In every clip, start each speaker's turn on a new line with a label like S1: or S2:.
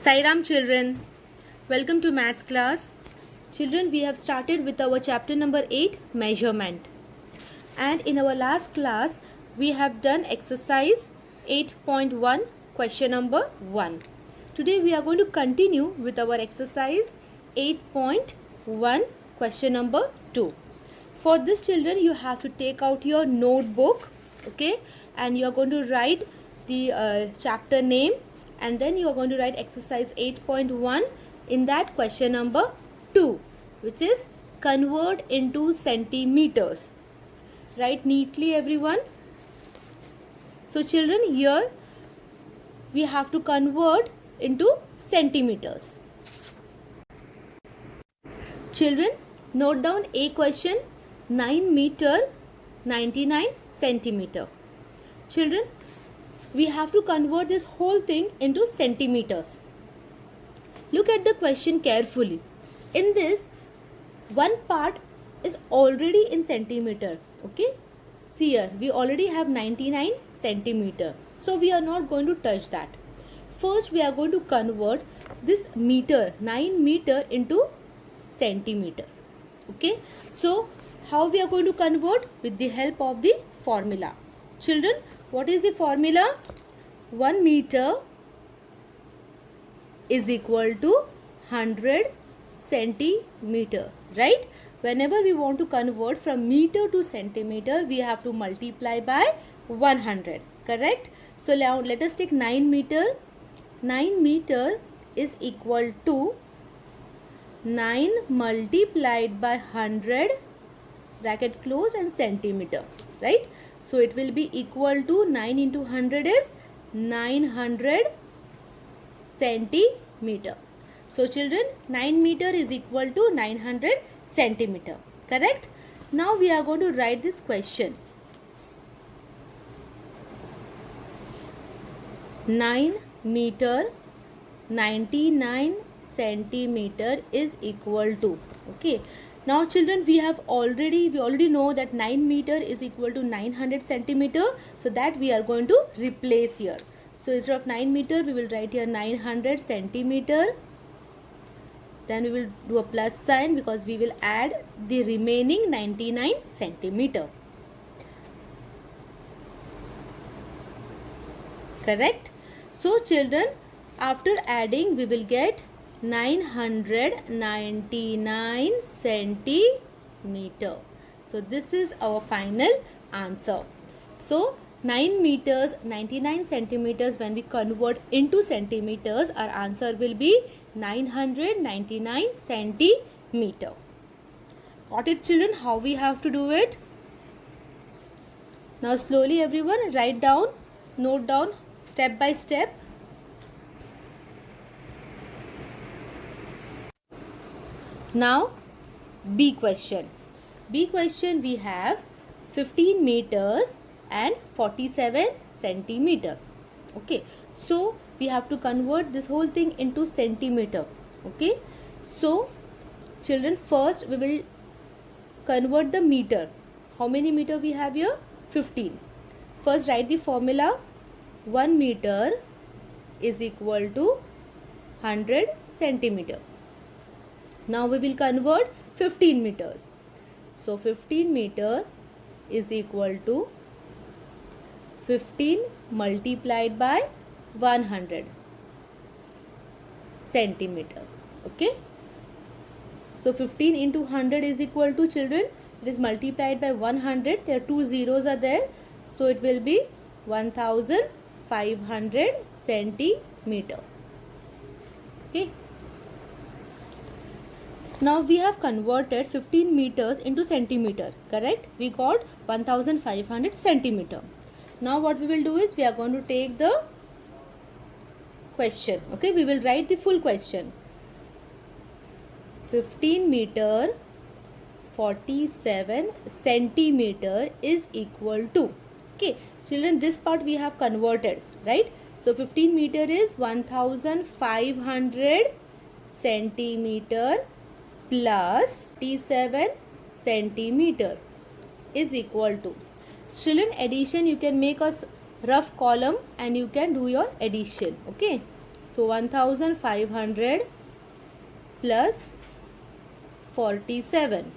S1: Sairam children, welcome to maths class. Children, we have started with our chapter number 8, measurement. And in our last class, we have done exercise 8.1, question number 1. Today we are going to continue with our exercise 8.1, question number 2. For this children, you have to take out your notebook, okay, and you are going to write the chapter name, and then you are going to write exercise 8.1 in that question number 2, which is convert into centimeters. Write neatly everyone. So children, here we have to convert into centimeters. Children, note down a question, 9 meter 99 centimeter. Children, we have to convert this whole thing into centimeters. Look at the question carefully. In this, one part is already in centimeter. Okay. See here, we already have 99 centimeter. So we are not going to touch that. First, we are going to convert this meter, 9 meter into centimeter. Okay. So how we are going to convert? With the help of the formula. Children, what is the formula? 1 meter is equal to 100 centimeter, right? Whenever we want to convert from meter to centimeter, we have to multiply by 100, correct? So now let us take 9 meter. 9 meter is equal to 9 multiplied by 100, bracket close, and centimeter, right? So it will be equal to 9 into 100 is 900 centimeter. So children, 9 meter is equal to 900 centimeter, correct? Now we are going to write this question. 9 meter 99 centimeter is equal to, okay. Now children, we already know that 9 meter is equal to 900 centimeter. So that we are going to replace here. So instead of 9 meter, we will write here 900 centimeter. Then we will do a plus sign because we will add the remaining 99 centimeter. Correct? So children, after adding, we will get 999 centimeter. So this is our final answer. So 9 meters 99 centimeters, when we convert into centimeters, our answer will be 999 centimeter. Got it children, how we have to do it? Now slowly everyone write down, note down step by step. Now B question. B question, we have 15 meters and 47 centimeter. Okay. So we have to convert this whole thing into centimeter. Okay. So children, first we will convert the meter. How many meter we have here? 15. First write the formula. 1 meter is equal to 100 centimeter. Now we will convert 15 meters. So 15 meter is equal to 15 multiplied by 100 centimeter. Okay. So 15 into 100 is equal to, children, it is multiplied by 100. There are two zeros are there. So it will be 1500 centimeter. Okay. Now we have converted 15 meters into centimeter, correct? We got 1500 centimeter. Now what we will do is we are going to take the question. Okay, we will write the full question. 15 meter 47 centimeter is equal to. Okay, children, this part we have converted, right? So 15 meter is 1500 centimeter plus 47 centimeter is equal to. Children, addition, you can make a rough column and you can do your addition. Okay. So 1500 plus 47.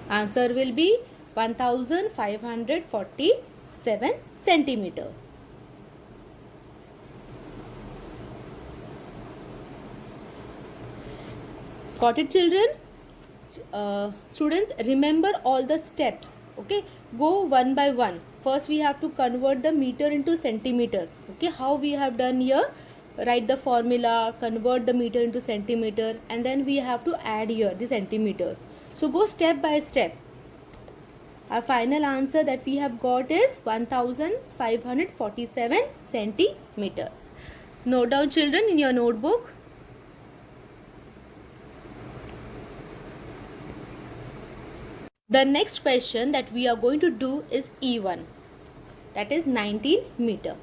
S1: Answer will be 1547 centimeter. Got it, children? Students, remember all the steps. Okay, go one by one. First we have to convert the meter into centimeter. Okay, how we have done here? Write the formula, convert the meter into centimeter, and then we have to add here the centimeters. So go step by step. Our final answer that we have got is 1547 centimeters. Note down, children, in your notebook. The next question that we are going to do is E1, that is 19 meter.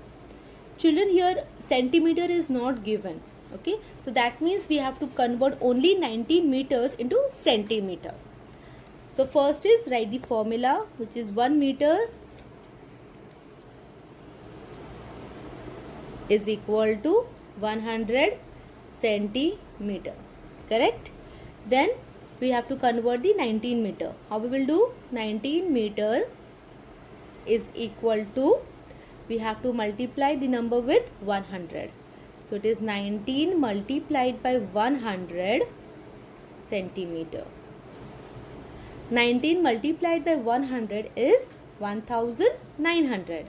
S1: Children, here centimeter is not given. Okay, so that means we have to convert only 19 meters into centimeter. So first is write the formula, which is 1 meter is equal to 100 centimeter. Correct? Then we have to convert the 19 meter. How we will do? 19 meter is equal to, we have to multiply the number with 100. So it is 19 multiplied by 100 centimeter. 19 multiplied by 100 is 1900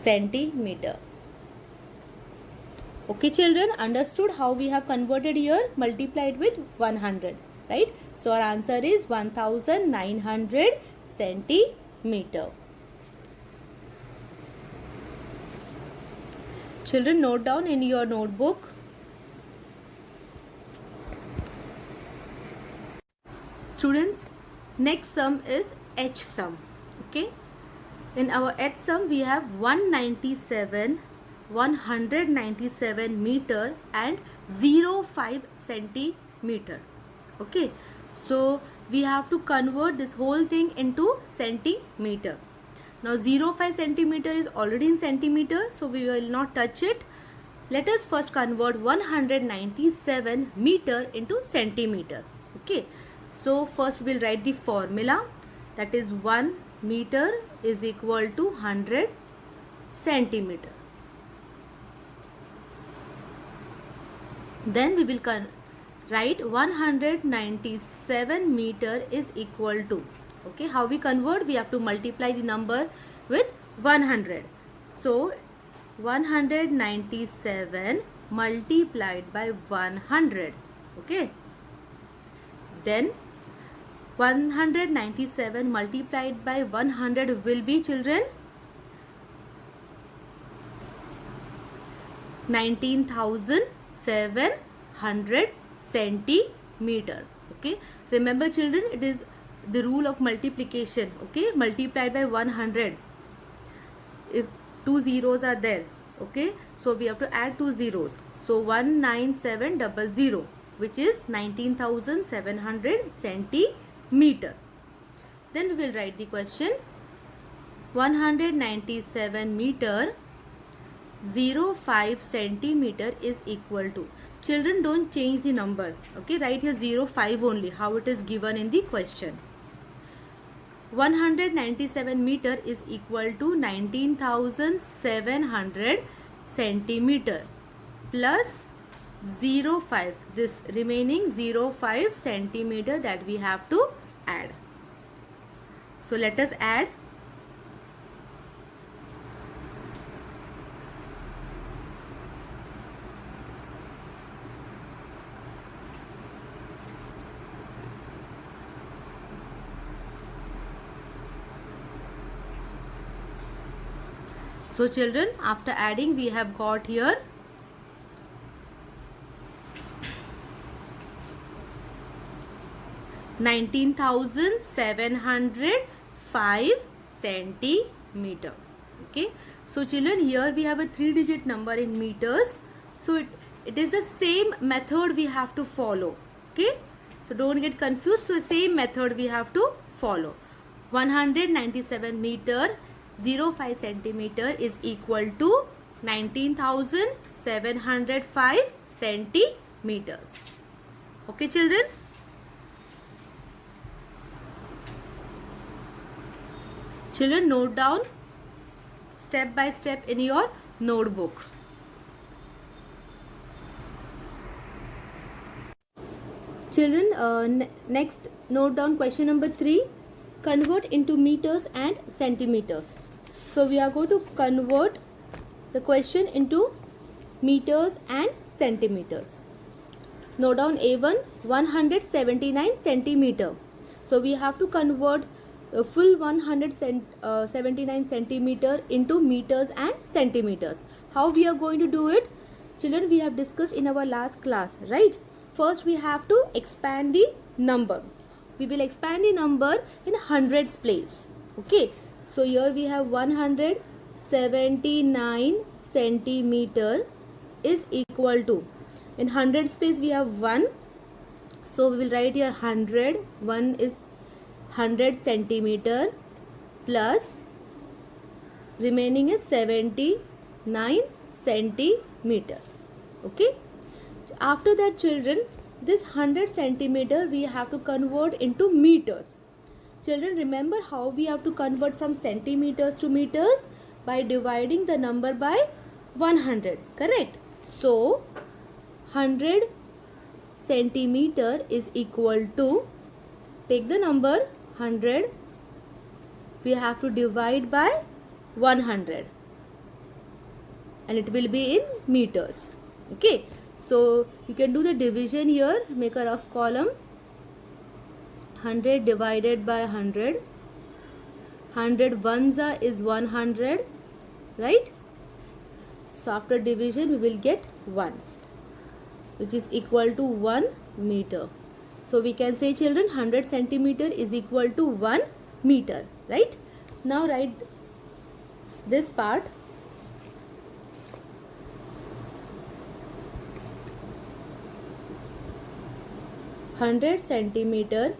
S1: centimeter. Okay, children, understood how we have converted here? Multiplied with 100, right? So our answer is 1900 centimeter. Children, note down in your notebook. Students, next sum is H sum. Okay, in our H sum we have 197 meter and 0.5 centimeter. Okay, so we have to convert this whole thing into centimeter. Now 0.5 centimeter is already in centimeter, so we will not touch it. Let us first convert 197 meter into centimeter. Okay, so first we will write the formula, that is 1 meter is equal to 100 centimeter. Then we will write 197 meter is equal to, okay, how we convert? We have to multiply the number with 100. So 197 multiplied by 100. Okay, then 197 multiplied by 100 will be, children, 19,700 centimeter. Okay, remember, children, it is the rule of multiplication. Okay, multiplied by 100. If two zeros are there, okay, so we have to add two zeros. So 19700, which is 19,700 centimeter. Then we will write the question, 197 meter 0.5 centimeter is equal to. Children, don't change the number. Okay, write here 0.5 only, how it is given in the question. 197 meter is equal to 19,700 centimeter plus 0.5, this remaining 0.5 centimeter that we have to add. So let us add. So children, after adding we have got here 19,705 centimeter. Okay, so children, here we have a 3-digit number in meters, so it is the same method we have to follow. Okay, so don't get confused. So same method we have to follow. 197 meter 05 centimeter is equal to 19,705 centimeters. Okay children. Children, note down step by step in your notebook. Children, next note down question number 3. Convert into meters and centimeters. So we are going to convert the question into meters and centimeters. Note down A1, 179 centimeter. So we have to convert a full 179 centimeter into meters and centimeters. How we are going to do it? Children, we have discussed in our last class, right? First we have to expand the number. We will expand the number in hundreds place. Okay. So here we have 179 centimeter is equal to, in hundreds place we have 1. So we will write here 100. 1 is 100 centimeter plus remaining is 79 centimeter. Okay. After that children, this 100 centimeter we have to convert into meters. Children, remember how we have to convert from centimeters to meters? By dividing the number by 100, correct? So 100 centimeter is equal to, take the number 100, we have to divide by 100 and it will be in meters. Okay. So you can do the division here, make a rough column. 100 divided by 100. 100 ones is 100, right? So after division we will get 1, which is equal to 1 meter. So we can say children 100 centimeter is equal to 1 meter, right? Now write this part. 100 centimeter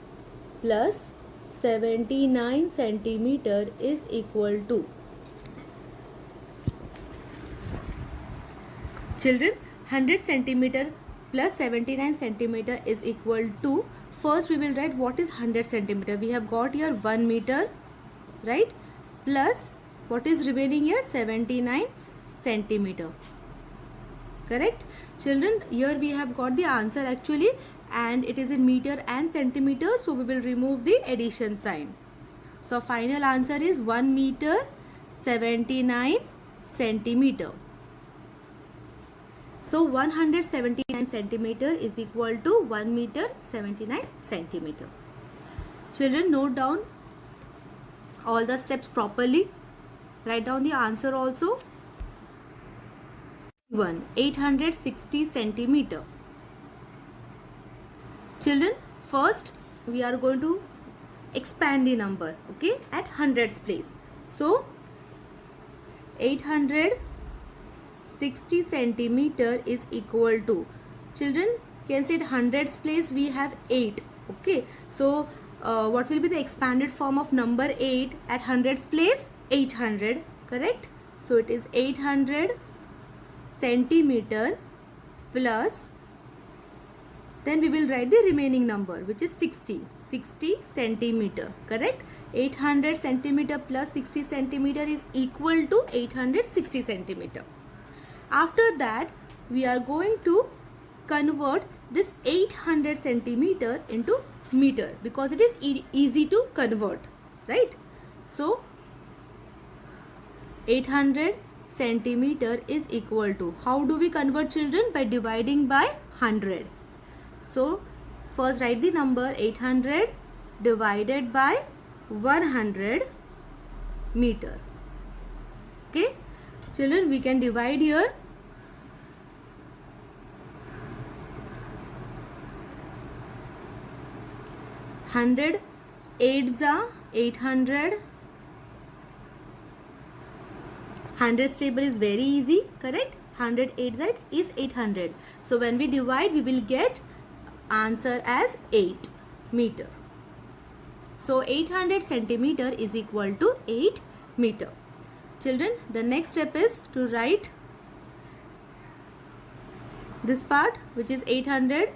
S1: plus 79 centimeter is equal to. Children, 100 centimeter plus 79 centimeter is equal to, first we will write what is 100 centimeter. We have got here 1 meter, right? Plus what is remaining here? 79 centimeter. Correct? Children, here we have got the answer actually, and it is in meter and centimeter, so we will remove the addition sign. So final answer is 1 meter 79 centimeter. So 179 centimeter is equal to 1 meter 79 centimeter. Children, note down all the steps properly. Write down the answer also. 860 centimeter. Children, first we are going to expand the number, okay, at hundreds place. So 860 centimeter is equal to, children can say at hundreds place we have 8, okay. So what will be the expanded form of number 8 at hundreds place? 800, correct? So it is 800 centimeter plus, then we will write the remaining number, which is 60 centimeter, correct? 800 centimeter plus 60 centimeter is equal to 860 centimeter. After that we are going to convert this 800 centimeter into meter, because it is easy to convert, right? So 800 centimeter is equal to, how do we convert children? By dividing by 100. So first write the number 800 divided by 100 meter. Okay, children, we can divide here. 100 8s are 800. 100's table is very easy, correct? 100 8s is 800. So when we divide, we will get answer as 8 meter. So So 800 centimeter is equal to 8 meter. Children, the next step is to write this part, which is 800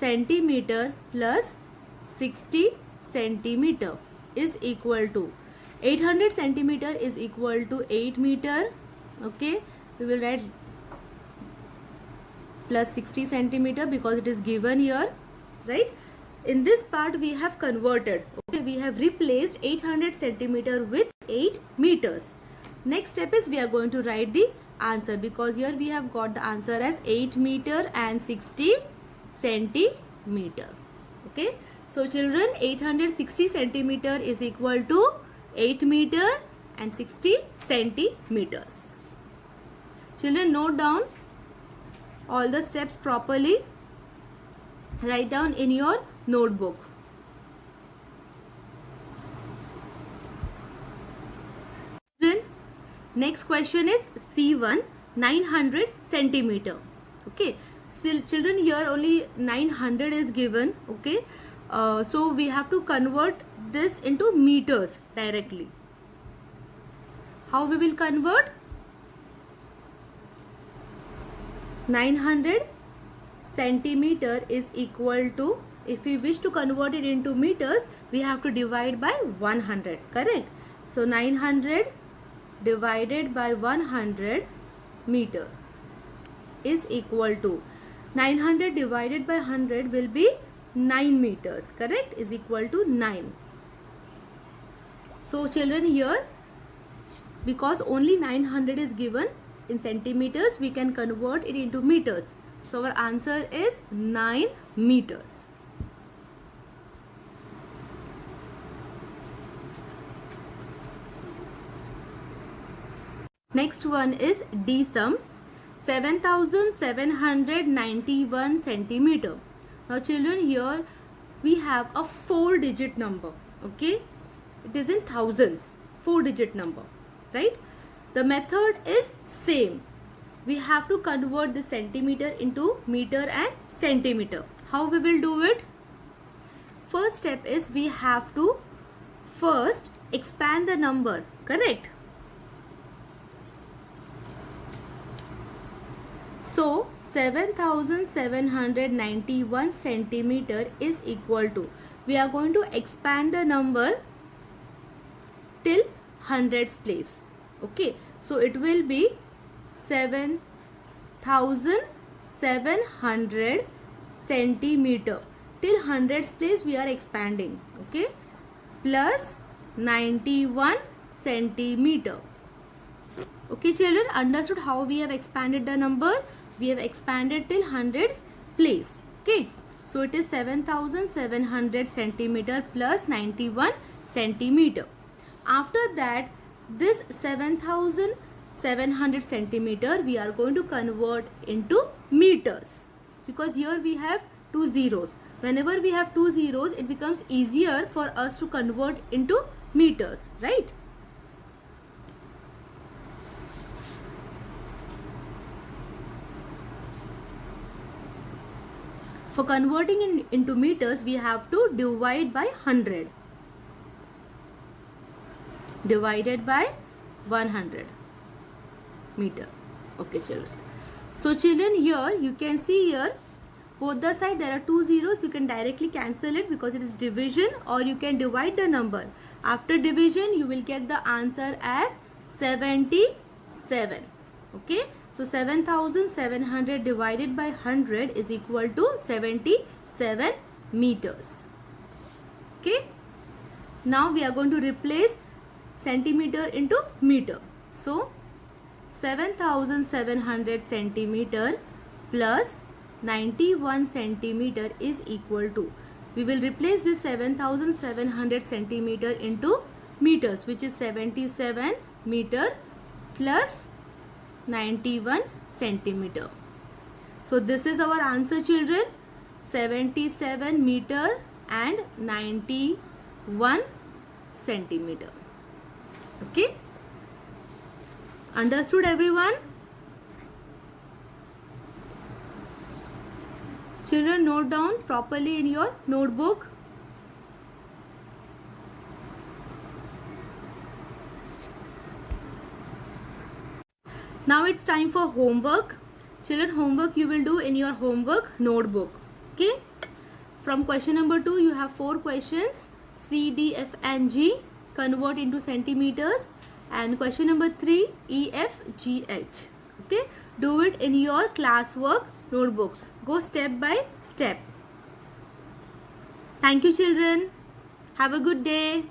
S1: centimeter plus 60 centimeter is equal to 800 centimeter is equal to 8 meter. Okay, we will write plus 60 centimeter because it is given here, right? In this part we have converted, okay, we have replaced 800 centimeter with 8 meters. Next step is we are going to write the answer, because here we have got the answer as 8 meter and 60 centimeter. Okay, so children, 860 centimeter is equal to 8 meter and 60 centimeters. Children, note down all the steps properly. Write down in your notebook. Children, next question is C1, 900 centimeter. Okay, so children, here only 900 is given. Okay, so we have to convert this into meters directly. How we will convert? 900 centimeter is equal to, if we wish to convert it into meters, we have to divide by 100, correct? So 900 divided by 100 meter is equal to, 900 divided by 100 will be 9 meters, correct? Is equal to 9. So children, here because only 900 is given in centimeters, we can convert it into meters. So our answer is 9 meters. Next one is D sum, 7791 centimeter. Now children, here we have a 4-digit number. Okay, it is in thousands, 4-digit number, right? The method is same. We have to convert the centimeter into meter and centimeter. How we will do it? First step is we have to first expand the number, correct? So 7791 centimeter is equal to, we are going to expand the number till hundreds place. Okay, so it will be 7700 centimeter, till hundreds place we are expanding, okay, plus 91 centimeter. Okay children, understood how we have expanded the number? We have expanded till hundreds place. Okay, so it is 7700 centimeter plus 91 centimeter. After that, this 7700 centimeter we are going to convert into meters, because here we have 2 zeros. Whenever we have 2 zeros, it becomes easier for us to convert into meters, right? For converting into meters, we have to divide by 100. Divided by 100 meter. Okay children. So children, here you can see here both the side there are 2 zeros. You can directly cancel it because it is division, or you can divide the number. After division, you will get the answer as 77. Okay. So 7700 divided by 100 is equal to 77 meters. Okay. Now we are going to replace centimeter into meter. So 7700 centimeter plus 91 centimeter is equal to, we will replace this 7700 centimeter into meters, which is 77 meter plus 91 centimeter. So this is our answer children, 77 meter and 91 centimeter. Okay, understood everyone? Children, note down properly in your notebook. Now it's time for homework. Children, homework you will do in your homework notebook. Okay. From question number 2, you have 4 questions. C, D, F and G. Convert into centimeters. And question number 3, E, F, G, H. Okay. Do it in your classwork notebook. Go step by step. Thank you, children. Have a good day.